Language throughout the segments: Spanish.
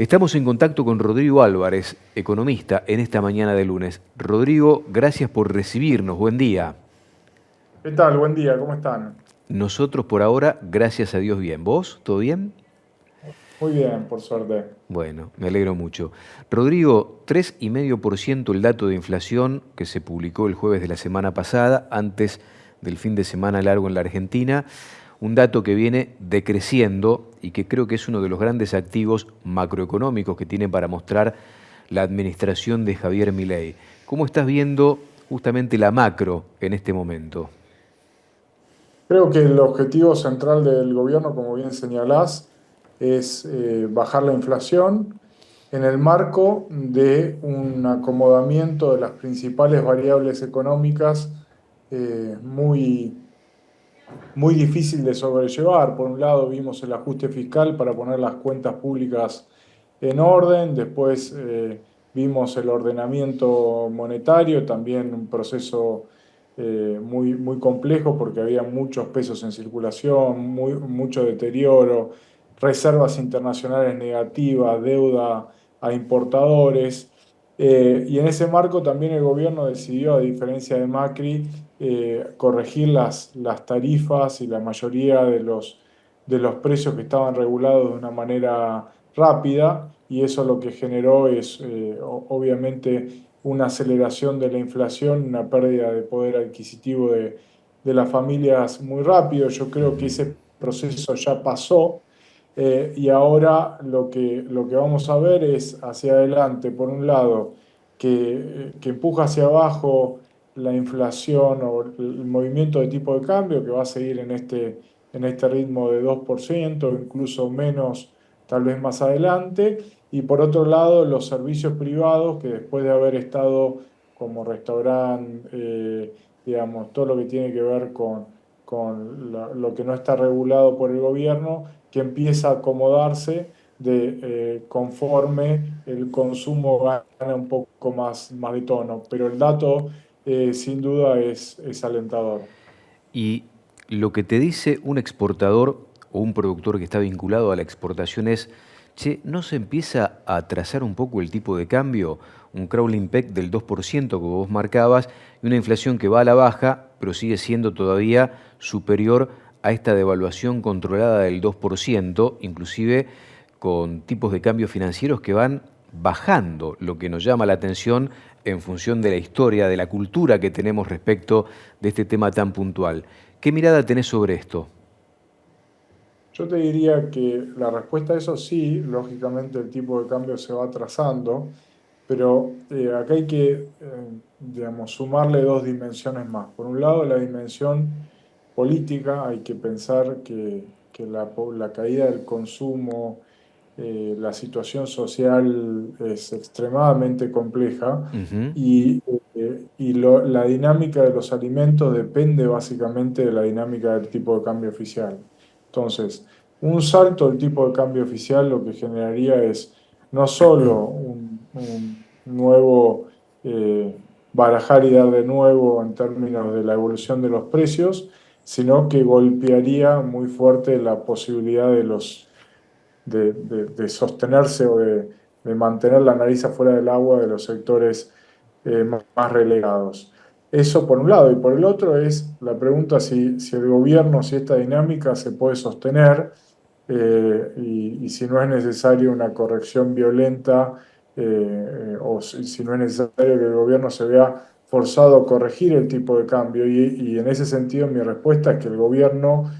Estamos en contacto con Rodrigo Álvarez, economista, en esta mañana de lunes. Rodrigo, gracias por recibirnos. Buen día. ¿Qué tal? Buen día, ¿cómo están? Nosotros por ahora, gracias a Dios, bien. ¿Vos? ¿Todo bien? Muy bien, por suerte. Bueno, me alegro mucho. Rodrigo, 3,5% el dato de inflación que se publicó el jueves de la semana pasada, antes del fin de semana largo en la Argentina. Un dato que viene decreciendo y que creo que es uno de los grandes activos macroeconómicos que tiene para mostrar la administración de Javier Milei. ¿Cómo estás viendo justamente la macro en este momento? Creo que el objetivo central del gobierno, como bien señalás, es bajar la inflación en el marco de un acomodamiento de las principales variables económicas muy difícil de sobrellevar. Por un lado, vimos el ajuste fiscal para poner las cuentas públicas en orden, después vimos el ordenamiento monetario, también un proceso muy complejo porque había muchos pesos en circulación, mucho deterioro, reservas internacionales negativas, deuda a importadores. Y en ese marco también el gobierno decidió, a diferencia de Macri, corregir las tarifas y la mayoría de los precios que estaban regulados de una manera rápida, y eso lo que generó es obviamente una aceleración de la inflación, una pérdida de poder adquisitivo de las familias muy rápido. Yo creo que Ujú. ese proceso ya pasó. Y ahora lo que vamos a ver es hacia adelante, por un lado, que empuja hacia abajo la inflación o el movimiento de tipo de cambio, que va a seguir en este ritmo de 2%, incluso menos, tal vez más adelante. Y por otro lado, los servicios privados, que después de haber estado como restaurante, digamos, todo lo que tiene que ver con lo que no está regulado por el gobierno, que empieza a acomodarse conforme el consumo gana un poco más de tono. Pero el dato, sin duda, es alentador. Y lo que te dice un exportador o un productor que está vinculado a la exportación es, che, ¿no se empieza a atrasar un poco el tipo de cambio? Un crawling peg del 2% que vos marcabas y una inflación que va a la baja, pero sigue siendo todavía superior a esta devaluación controlada del 2%, inclusive con tipos de cambio financieros que van bajando, lo que nos llama la atención en función de la historia, de la cultura que tenemos respecto de este tema tan puntual. ¿Qué mirada tenés sobre esto? Yo te diría que la respuesta a eso sí, lógicamente el tipo de cambio se va atrasando, pero acá hay que, digamos, sumarle dos dimensiones más. Por un lado, la dimensión política, hay que pensar que la caída del consumo, la situación social es extremadamente compleja Ujú. y la dinámica de los alimentos depende básicamente de la dinámica del tipo de cambio oficial. Entonces, un salto del tipo de cambio oficial lo que generaría es no solo un nuevo barajar y dar de nuevo en términos de la evolución de los precios, sino que golpearía muy fuerte la posibilidad de sostenerse o de mantener la nariz afuera del agua de los sectores más relegados. Eso por un lado. Y por el otro es la pregunta si el gobierno, si esta dinámica se puede sostener, y si no es necesario una corrección violenta, o si no es necesario que el gobierno se vea forzado a corregir el tipo de cambio. Y en ese sentido mi respuesta es que el gobierno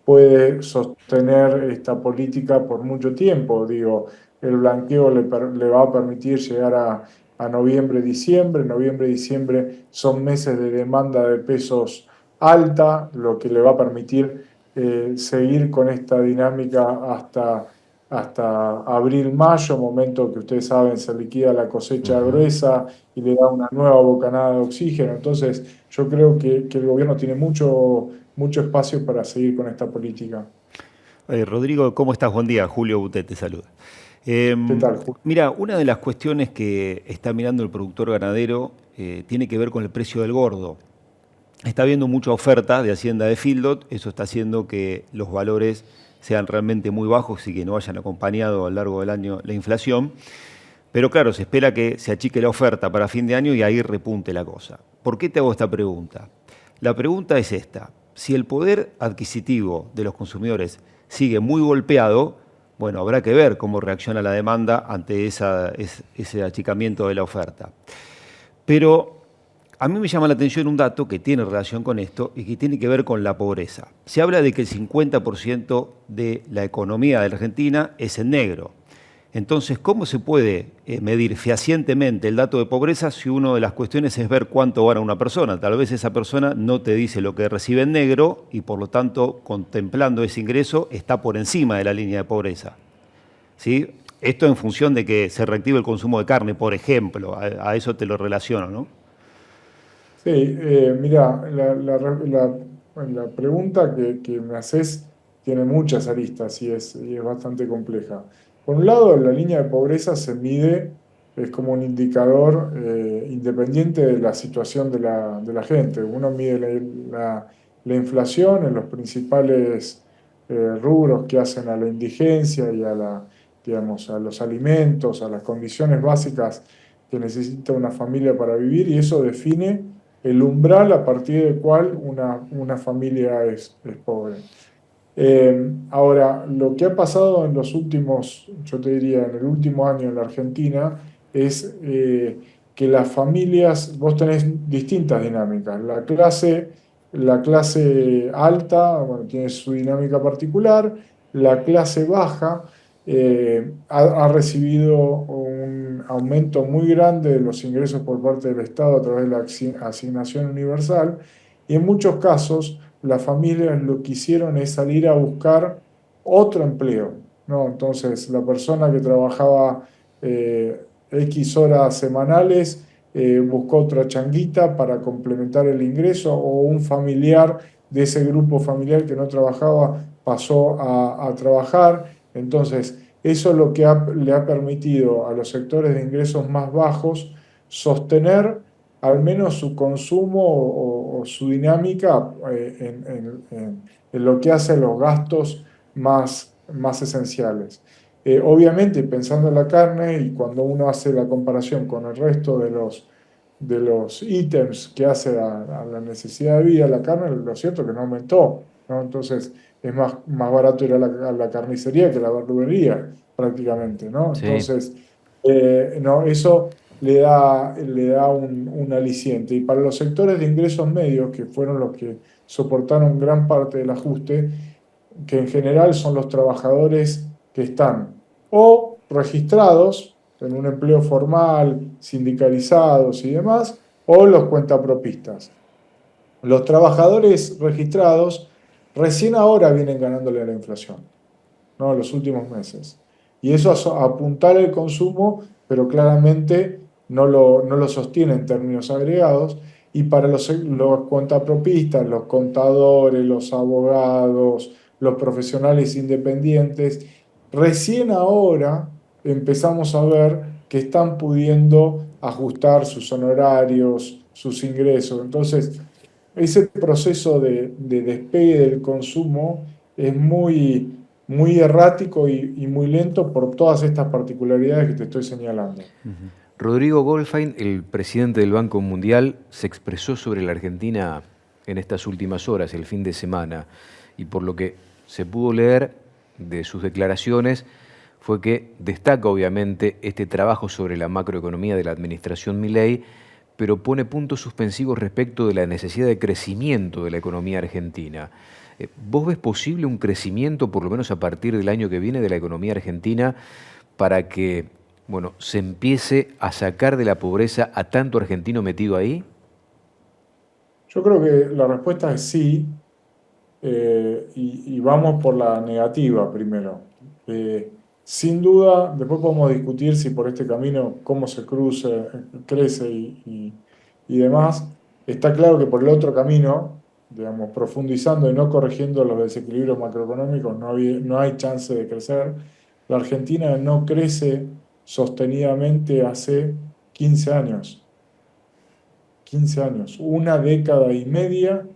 puede sostener esta política por mucho tiempo. Digo, el blanqueo le va a permitir llegar a noviembre, diciembre. Noviembre, diciembre son meses de demanda de pesos alta, lo que le va a permitir seguir con esta dinámica hasta abril, mayo, momento que ustedes saben se liquida la cosecha Ujú. gruesa y le da una nueva bocanada de oxígeno. Entonces, yo creo que el gobierno tiene mucho espacio para seguir con esta política. Rodrigo, ¿cómo estás? Buen día. Julio Butet te saluda. ¿Qué tal, Julio? Mira, una de las cuestiones que está mirando el productor ganadero tiene que ver con el precio del gordo. Está habiendo mucha oferta de Hacienda de Fildot, eso está haciendo que los valores sean realmente muy bajos y que no hayan acompañado a lo largo del año la inflación. Pero claro, se espera que se achique la oferta para fin de año y ahí repunte la cosa. ¿Por qué te hago esta pregunta? La pregunta es esta. Si el poder adquisitivo de los consumidores sigue muy golpeado, bueno, habrá que ver cómo reacciona la demanda ante ese achicamiento de la oferta. Pero a mí me llama la atención un dato que tiene relación con esto y que tiene que ver con la pobreza. Se habla de que el 50% de la economía de la Argentina es en negro. Entonces, ¿cómo se puede medir fehacientemente el dato de pobreza si una de las cuestiones es ver cuánto gana una persona? Tal vez esa persona no te dice lo que recibe en negro y por lo tanto, contemplando ese ingreso, está por encima de la línea de pobreza. ¿Sí? Esto en función de que se reactive el consumo de carne, por ejemplo, a eso te lo relaciono, ¿no? Sí, mira, la pregunta que me haces tiene muchas aristas y es bastante compleja. Por un lado, la línea de pobreza se mide, es como un indicador independiente de la situación de la gente. Uno mide la inflación en los principales rubros que hacen a la indigencia y digamos, a los alimentos, a las condiciones básicas que necesita una familia para vivir, y eso define el umbral a partir del cual una familia es pobre. Ahora, lo que ha pasado en los últimos, yo te diría, en el último año en la Argentina, es que las familias, vos tenés distintas dinámicas. La clase alta, bueno, tiene su dinámica particular. La clase baja ha recibido un aumento muy grande de los ingresos por parte del Estado a través de la asignación universal, y en muchos casos las familias lo que hicieron es salir a buscar otro empleo, ¿no? Entonces, la persona que trabajaba X horas semanales buscó otra changuita para complementar el ingreso, o un familiar de ese grupo familiar que no trabajaba pasó a trabajar. Entonces, eso es lo que le ha permitido a los sectores de ingresos más bajos sostener al menos su consumo o su dinámica en lo que hace los gastos más esenciales. Obviamente, pensando en la carne, y cuando uno hace la comparación con el resto de los ítems que hace a la necesidad de vida, la carne, lo cierto es que no aumentó, ¿no? Entonces, es más barato ir a la carnicería que a la verdulería, prácticamente, ¿no? Sí. Entonces, no, eso le da un aliciente. Y para los sectores de ingresos medios, que fueron los que soportaron gran parte del ajuste, que en general son los trabajadores que están o registrados en un empleo formal, sindicalizados y demás, o los cuentapropistas. Los trabajadores registrados recién ahora vienen ganándole a la inflación, ¿no? En los últimos meses. Y eso apuntala el consumo, pero claramente no lo sostiene en términos agregados. Y para los cuentapropistas, los contadores, los abogados, los profesionales independientes, recién ahora empezamos a ver que están pudiendo ajustar sus honorarios, sus ingresos. Entonces, ese proceso de despegue del consumo es muy errático y muy lento por todas estas particularidades que te estoy señalando. Rodrigo Goldfein, el presidente del Banco Mundial, se expresó sobre la Argentina en estas últimas horas, el fin de semana, y por lo que se pudo leer de sus declaraciones fue que destaca obviamente este trabajo sobre la macroeconomía de la administración Milei, pero pone puntos suspensivos respecto de la necesidad de crecimiento de la economía argentina. ¿Vos ves posible un crecimiento, por lo menos a partir del año que viene, de la economía argentina para que, bueno, se empiece a sacar de la pobreza a tanto argentino metido ahí? Yo creo que la respuesta es sí, y vamos por la negativa primero. Sin duda, después podemos discutir si por este camino, cómo se crece y demás. Está claro que por el otro camino, digamos, profundizando y no corrigiendo los desequilibrios macroeconómicos, no hay chance de crecer. La Argentina no crece sostenidamente hace 15 años. 15 años, una década y media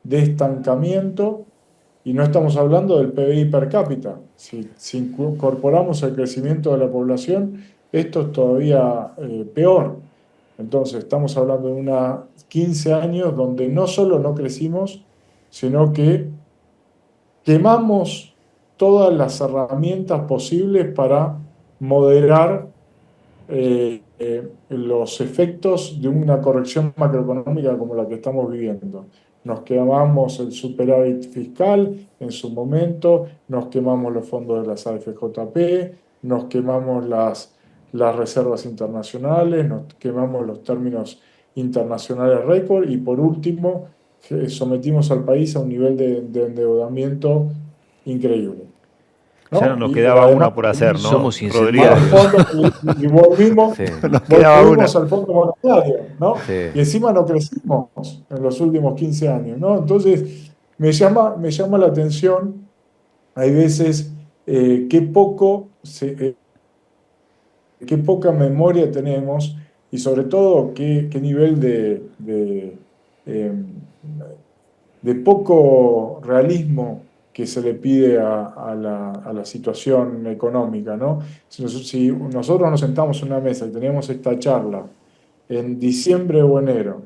de estancamiento y no estamos hablando del PBI per cápita. Si incorporamos el crecimiento de la población, esto es todavía peor. Entonces, estamos hablando de unos 15 años donde no solo no crecimos, sino que quemamos todas las herramientas posibles para moderar los efectos de una corrección macroeconómica como la que estamos viviendo. Nos quemamos el superávit fiscal en su momento, nos quemamos los fondos de las AFJP, nos quemamos las reservas internacionales, nos quemamos los términos internacionales récord y por último sometimos al país a un nivel de endeudamiento increíble. Ya no ¿No? nos Y quedaba además una por hacer, ¿no, somos Rodrigo? incendiarios. y volvimos, Sí, Nos quedaba una. volvimos al Fondo Monetario, ¿no? sí. Y encima no crecimos en los últimos 15 años, ¿no? Entonces, me llama la atención, hay veces, qué qué poca memoria tenemos y sobre todo qué nivel em, de poco realismo que se le pide a la situación económica, ¿no? Si nosotros nos sentamos en una mesa y teníamos esta charla en diciembre o enero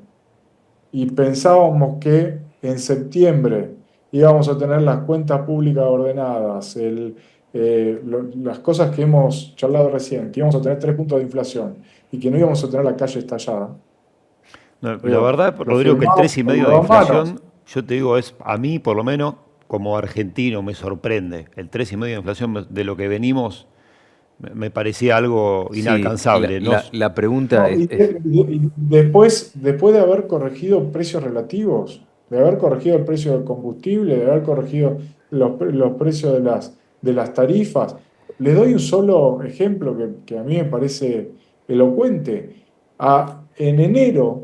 y pensábamos que en septiembre íbamos a tener las cuentas públicas ordenadas, las cosas que hemos charlado recién, que íbamos a tener 3 puntos de inflación y que no íbamos a tener la calle estallada, No, la digo, verdad, lo Rodrigo, que el firmamos con 3,5 las de dos manos. inflación, yo te digo, es a mí por lo menos como argentino me sorprende. El 3,5 de inflación de lo que venimos me parecía algo Sí, inalcanzable. No, la pregunta No, es y después de haber corregido precios relativos, de haber corregido el precio del combustible, de haber corregido los precios de las tarifas, les doy un solo ejemplo que a mí me parece elocuente. En enero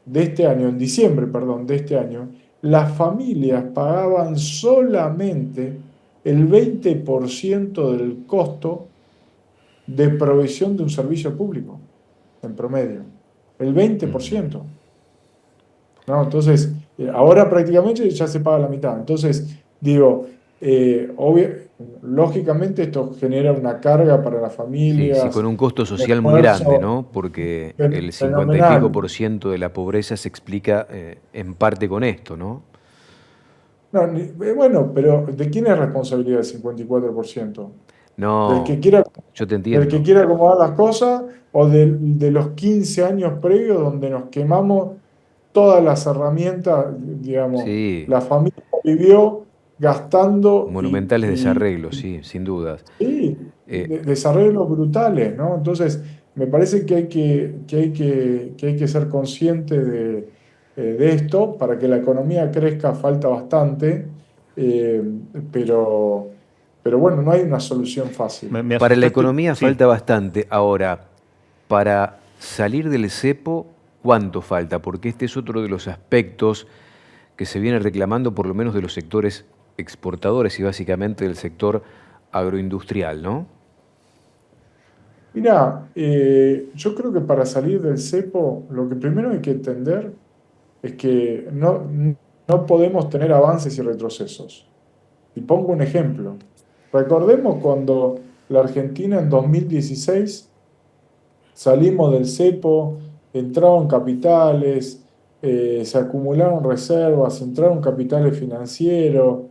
de este año, en diciembre, perdón, de este año, las familias pagaban solamente el 20% del costo de provisión de un servicio público, en promedio. El 20%. ¿No? Entonces, ahora prácticamente ya se paga la mitad. Entonces, digo, lógicamente esto genera una carga para las sí, sí, con familias, un costo un social muy grande, esfuerzo ¿no? Porque el 50 y pico fenomenal. por ciento de la pobreza se explica en parte con esto, ¿no? No, bueno, pero ¿de quién es responsabilidad el 54%? ¿Del que No, quiera, yo te del que entiendo. quiera acomodar las cosas o de los 15 años previos donde nos quemamos todas las herramientas, digamos, Sí, la familia vivió gastando monumentales desarreglos, sí, sin dudas. sí, Eh, desarreglos brutales, ¿no? Entonces, me parece que hay que ser consciente de esto. Para que la economía crezca falta bastante, eh, pero, pero bueno, no hay una solución fácil. me para la asustaste. economía Sí, falta bastante. Ahora, para salir del cepo, ¿cuánto falta? Porque este es otro de los aspectos que se viene reclamando por lo menos de los sectores exportadores y básicamente del sector agroindustrial, ¿no? Mira, yo creo que para salir del cepo, lo que primero hay que entender es que no podemos tener avances y retrocesos. Y pongo un ejemplo. Recordemos cuando la Argentina en 2016 salimos del cepo, entraron capitales, se acumularon reservas, entraron capitales financieros.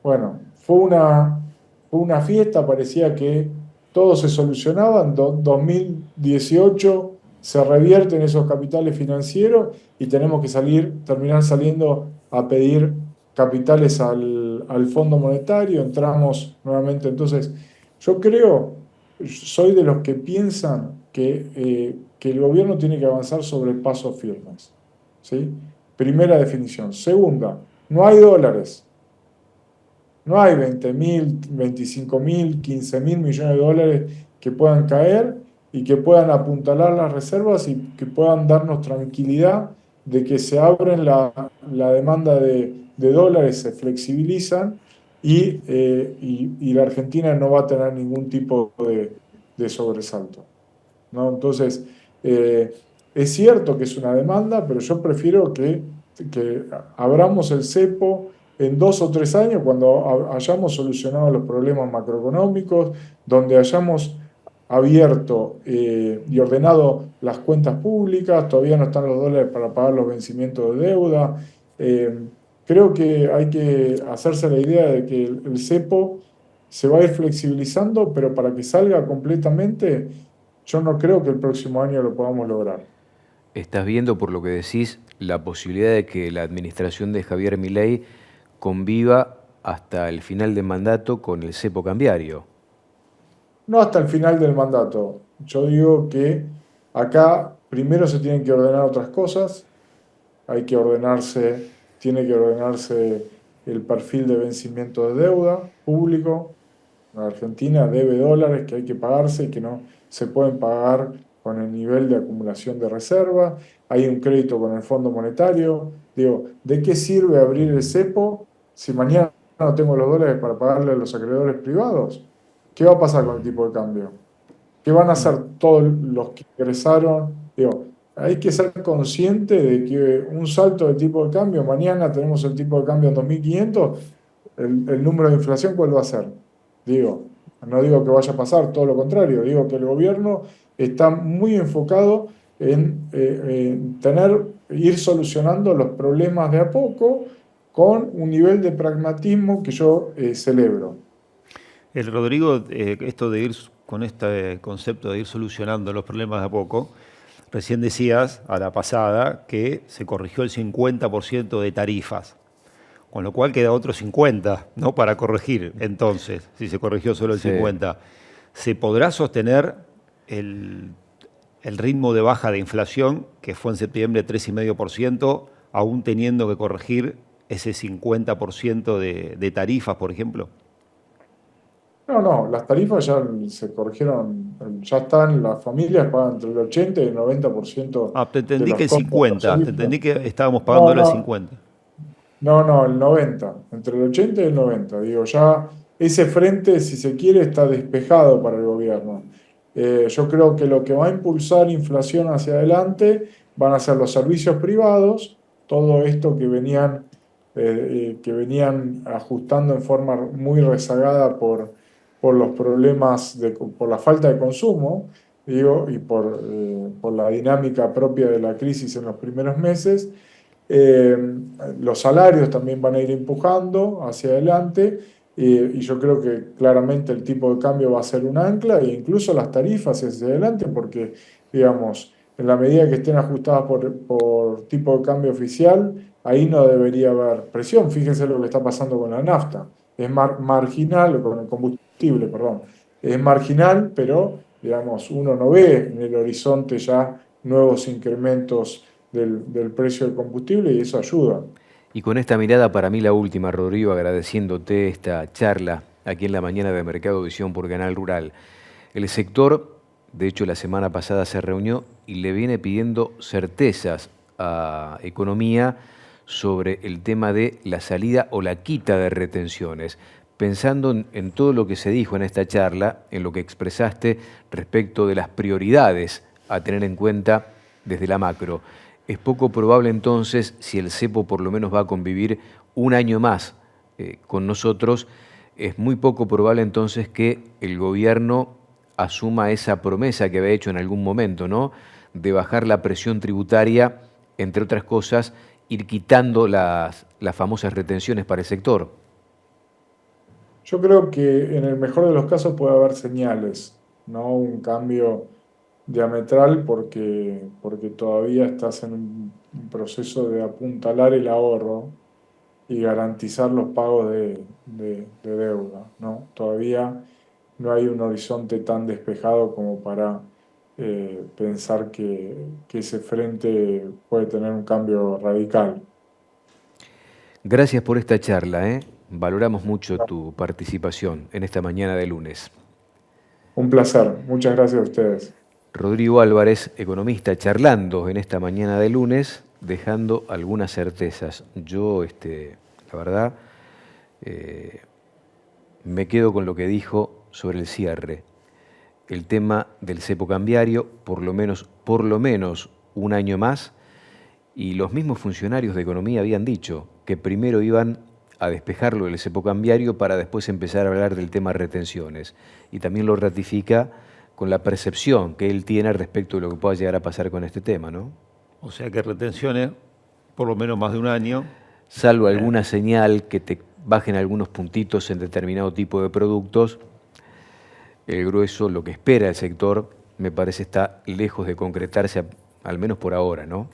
Bueno, fue una fiesta, parecía que todo se solucionaba. En 2018 se revierten esos capitales financieros y tenemos que terminar saliendo a pedir capitales al Fondo Monetario. Entramos nuevamente. Entonces, yo soy de los que piensan que el gobierno tiene que avanzar sobre pasos firmes. ¿Sí? Primera definición. Segunda, no hay dólares. No hay 20.000, 25.000, 15.000 millones de dólares que puedan caer y que puedan apuntalar las reservas y que puedan darnos tranquilidad de que se abren la demanda de dólares, se flexibilizan y la Argentina no va a tener ningún tipo de sobresalto, ¿no? Entonces, eh, es cierto que es una demanda, pero yo prefiero que abramos el cepo en 2 o 3 años, cuando hayamos solucionado los problemas macroeconómicos, donde hayamos abierto y ordenado las cuentas públicas, todavía no están los dólares para pagar los vencimientos de deuda. Creo que hay que hacerse la idea de que el cepo se va a ir flexibilizando, pero para que salga completamente, yo no creo que el próximo año lo podamos lograr. ¿Estás viendo, por lo que decís, la posibilidad de que la administración de Javier Milei conviva hasta el final del mandato con el cepo cambiario? No hasta el final del mandato. Yo digo que acá primero se tienen que ordenar otras cosas, tiene que ordenarse el perfil de vencimiento de deuda público. La Argentina debe dólares que hay que pagarse y que no se pueden pagar con el nivel de acumulación de reserva. Hay un crédito con el Fondo Monetario. Digo, ¿de qué sirve abrir el cepo si mañana no tengo los dólares para pagarle a los acreedores privados? ¿Qué va a pasar con el tipo de cambio? ¿Qué van a hacer todos los que ingresaron? Digo, hay que ser consciente de que un salto de tipo de cambio, mañana tenemos el tipo de cambio en 2.500, el número de inflación, ¿cuál va a ser? Digo, no digo que vaya a pasar, todo lo contrario, digo que el gobierno está muy enfocado en ir solucionando los problemas de a poco con un nivel de pragmatismo que yo celebro. El Rodrigo, esto de ir con este concepto de ir solucionando los problemas de a poco, recién decías a la pasada que se corrigió el 50% de tarifas, con lo cual queda otro 50%, ¿no? Para corregir. Entonces, si se corrigió solo el Sí. 50%, ¿se podrá sostener el ritmo de baja de inflación, que fue en septiembre 3,5%, aún teniendo que corregir ese 50% de tarifas, por ejemplo? No, las tarifas ya se corrigieron, ya están, las familias pagan entre el 80 y el 90% Ah, te de entendí los que el costos de los 50, te servicios. entendí que estábamos pagando No, el no, 50. no, el 90, entre el 80 y el 90. Digo, ya ese frente, si se quiere, está despejado para el gobierno. Yo creo que lo que va a impulsar inflación hacia adelante van a ser los servicios privados, todo esto que venían ajustando en forma muy rezagada por los problemas, por la falta de consumo, digo, y por la dinámica propia de la crisis en los primeros meses. Eh, los salarios también van a ir empujando hacia adelante y yo creo que claramente el tipo de cambio va a ser un ancla e incluso las tarifas hacia adelante porque, digamos, en la medida que estén ajustadas por tipo de cambio oficial, ahí no debería haber presión. Fíjense lo que está pasando con la nafta. Es marginal, o con el combustible, perdón. Es marginal, pero, digamos, uno no ve en el horizonte ya nuevos incrementos del precio del combustible y eso ayuda. Y con esta mirada, para mí la última, Rodrigo, agradeciéndote esta charla aquí en la mañana de Mercado Visión por Canal Rural. El sector, de hecho, la semana pasada se reunió y le viene pidiendo certezas a Economía sobre el tema de la salida o la quita de retenciones, pensando en todo lo que se dijo en esta charla, en lo que expresaste respecto de las prioridades a tener en cuenta desde la macro. Es poco probable entonces, si el cepo por lo menos va a convivir un año más con nosotros, es muy poco probable entonces que el gobierno asuma esa promesa que había hecho en algún momento, ¿no? De bajar la presión tributaria, entre otras cosas, ir quitando las famosas retenciones para el sector. Yo creo que en el mejor de los casos puede haber señales, no un cambio diametral porque todavía estás en un proceso de apuntalar el ahorro y garantizar los pagos de deuda, ¿no? Todavía no hay un horizonte tan despejado como para pensar que ese frente puede tener un cambio radical. Gracias por esta charla, ¿eh? Valoramos mucho tu participación en esta mañana de lunes. Un placer, muchas gracias a ustedes. Rodrigo Álvarez, economista, charlando en esta mañana de lunes, dejando algunas certezas. Yo, la verdad, me quedo con lo que dijo sobre el cierre. El tema del cepo cambiario, por lo menos un año más, y los mismos funcionarios de Economía habían dicho que primero iban a despejarlo del cepo cambiario para después empezar a hablar del tema retenciones. Y también lo ratifica con la percepción que él tiene respecto de lo que pueda llegar a pasar con este tema, ¿no? O sea que retenciones, por lo menos más de un año. Salvo alguna señal que te bajen algunos puntitos en determinado tipo de productos, el grueso, lo que espera el sector, me parece está lejos de concretarse, al menos por ahora, ¿no?